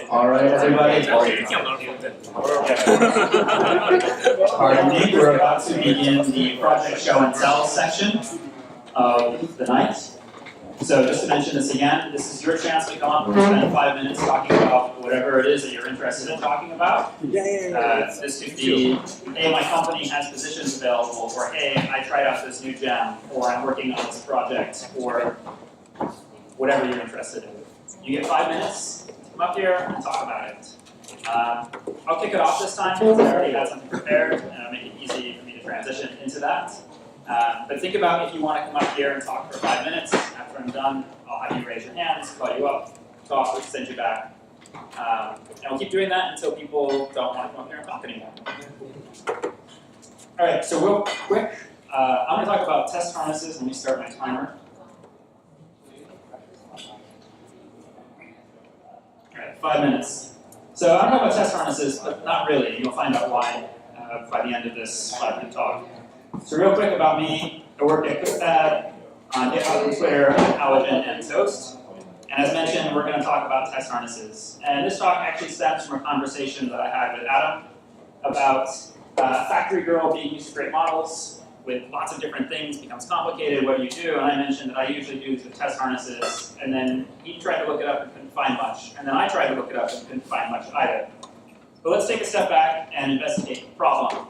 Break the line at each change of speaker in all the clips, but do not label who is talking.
All right, everybody. Pardon me, we're about to begin the project show and tell section of the night. So just to mention this again, this is your chance to come up and spend 5 minutes talking about whatever it is that you're interested in talking about. This could be, hey, my company has positions available, or hey, I tried out this new gem, or I'm working on this project, or whatever you're interested in. You get 5 minutes to come up here and talk about it. I'll kick it off this time because I already had something prepared, and it'll make it easy for me to transition into that. But think about if you want to come up here and talk for 5 minutes. After I'm done, I'll have you raise your hands, call you up, talk, send you back. And we'll keep doing that until people don't want to come up here and talk anymore. All right, so real quick, I'm going to talk about test harnesses. Let me start my timer. All right, 5 minutes. So I'm going to talk about test harnesses, but not really. You'll find out why by the end of this 5-minute talk. So real quick about me, I work at QuickPad, on GitHub, Twitter, Halogen, and Toast. And as mentioned, we're going to talk about test harnesses. And this talk actually stems from a conversation that I had with Adam about Factory Girl being used to create models with lots of different things, becomes complicated, what do you do? And I mentioned that I usually do this with test harnesses, and then he tried to look it up and couldn't find much. And then I tried to look it up and couldn't find much either. But let's take a step back and investigate the problem.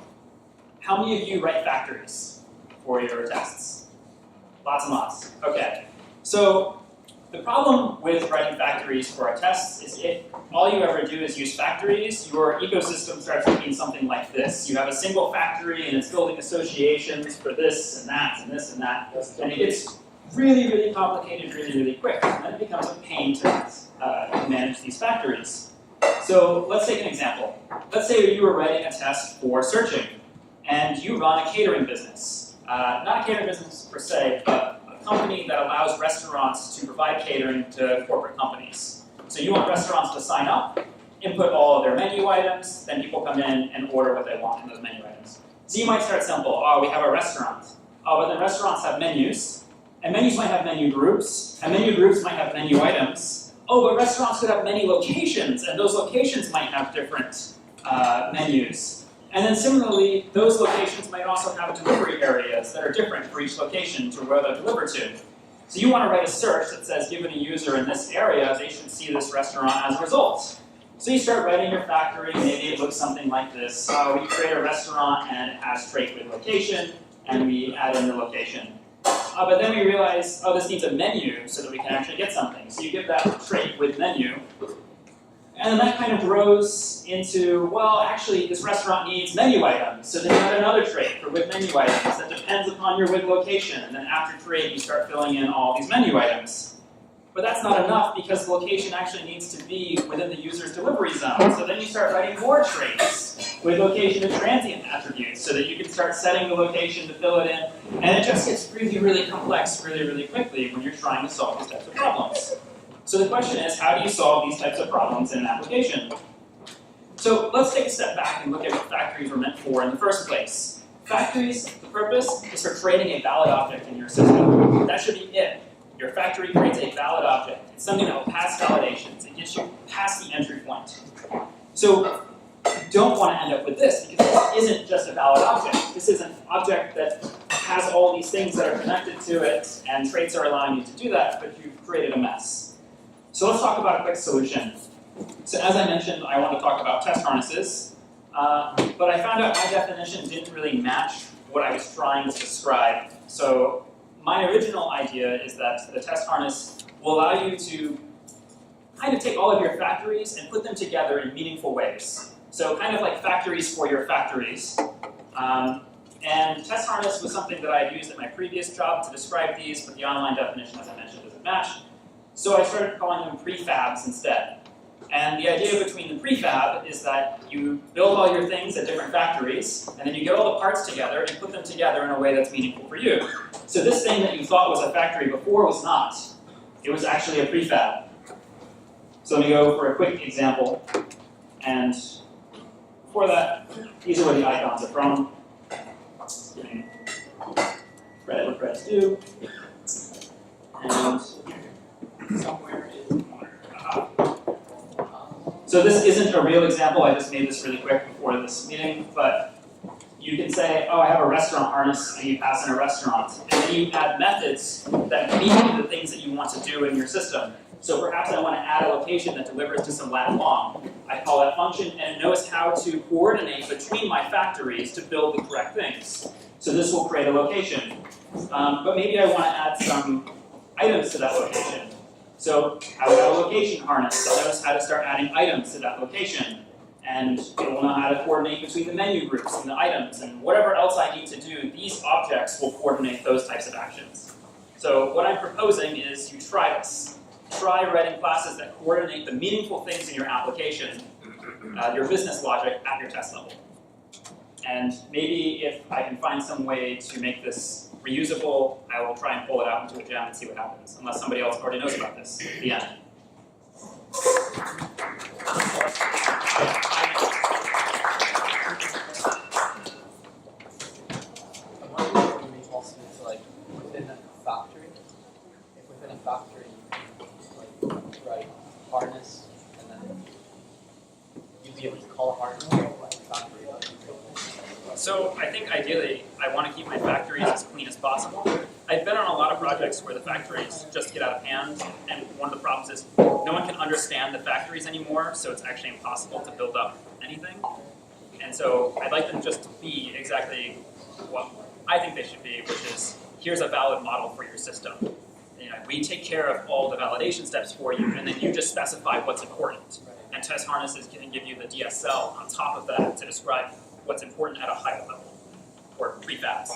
How many of you write factories for your tests? Lots and lots. Okay. So the problem with writing factories for our tests is if all you ever do is use factories, your ecosystem starts looking something like this. You have a single factory and it's building associations for this and that and this and that. And it gets really, really complicated really, really quick. And then it becomes a pain to manage these factories. So let's take an example. Let's say you were writing a test for searching. And you run a catering business. Not a catering business per se, but a company that allows restaurants to provide catering to corporate companies. So you want restaurants to sign up, input all of their menu items, then people come in and order what they want in those menu items. So you might start simple. Oh, we have a restaurant. Oh, but then restaurants have menus, and menus might have menu groups, and menu groups might have menu items. Oh, but restaurants could have many locations, and those locations might have different menus. And then similarly, those locations might also have delivery areas that are different for each location to where they're delivered to. So you want to write a search that says, given a user in this area, they should see this restaurant as a result. So you start writing your factory, maybe it looks something like this. We create a restaurant and it has trait with location, and we add in the location. But then we realize, oh, this needs a menu so that we can actually get something. So you give that trait with menu. And then that kind of grows into, well, actually, this restaurant needs menu items. So then you add another trait for with menu items that depends upon your with location. And then after trait, you start filling in all these menu items. But that's not enough because the location actually needs to be within the user's delivery zone. So then you start writing more traits with location and transient attributes so that you can start setting the location to fill it in. And it just gets really, really complex really, really quickly when you're trying to solve these types of problems. So the question is, how do you solve these types of problems in an application? So let's take a step back and look at what factories were meant for in the first place. Factories, the purpose is for creating a valid object in your system. That should be it. Your factory creates a valid object. It's something that will pass validations. It gets you past the entry point. So you don't want to end up with this because this isn't just a valid object. This is an object that has all these things that are connected to it, and traits are allowing you to do that, but you've created a mess. So let's talk about a quick solution. So as I mentioned, I want to talk about test harnesses, but I found out my definition didn't really match what I was trying to describe. So my original idea is that the test harness will allow you to kind of take all of your factories and put them together in meaningful ways. So kind of like factories for your factories. And test harness was something that I had used at my previous job to describe these, but the online definition, as I mentioned, doesn't match. So I started calling them prefabs instead. And the idea between the prefab is that you build all your things at different factories, and then you get all the parts together and put them together in a way that's meaningful for you. So this thing that you thought was a factory before was not. It was actually a prefab. So let me go for a quick example. And before that, these are where the icons are from. Read what Reds do. And somewhere is the pointer. So this isn't a real example, I just made this really quick before this meeting, but you can say, oh, I have a restaurant harness, and you pass in a restaurant. And then you add methods that mean the things that you want to do in your system. So perhaps I want to add a location that delivers to some lat long. I call that function, and it knows how to coordinate between my factories to build the correct things. So this will create a location. But maybe I want to add some items to that location. So I would have a location harness that knows how to start adding items to that location. And it will know how to coordinate between the menu groups and the items and whatever else I need to do. These objects will coordinate those types of actions. So what I'm proposing is you try this. Try writing classes that coordinate the meaningful things in your application, your business logic, at your test level. And maybe if I can find some way to make this reusable, I will try and pull it out into a gem and see what happens, unless somebody else already knows about this at the end.
Within a factory, if within a factory, like, write harness, and then you'd be able to call a harness like factory.
So I think ideally, I want to keep my factories as clean as possible. I've been on a lot of projects where the factories just get out of hand, and one of the problems is no one can understand the factories anymore, so it's actually impossible to build up anything. And so I'd like them just to be exactly what I think they should be, which is, here's a valid model for your system. You know, we take care of all the validation steps for you, and then you just specify what's important. And test harnesses can give you the DSL on top of that to describe what's important at a higher level, or prefabs.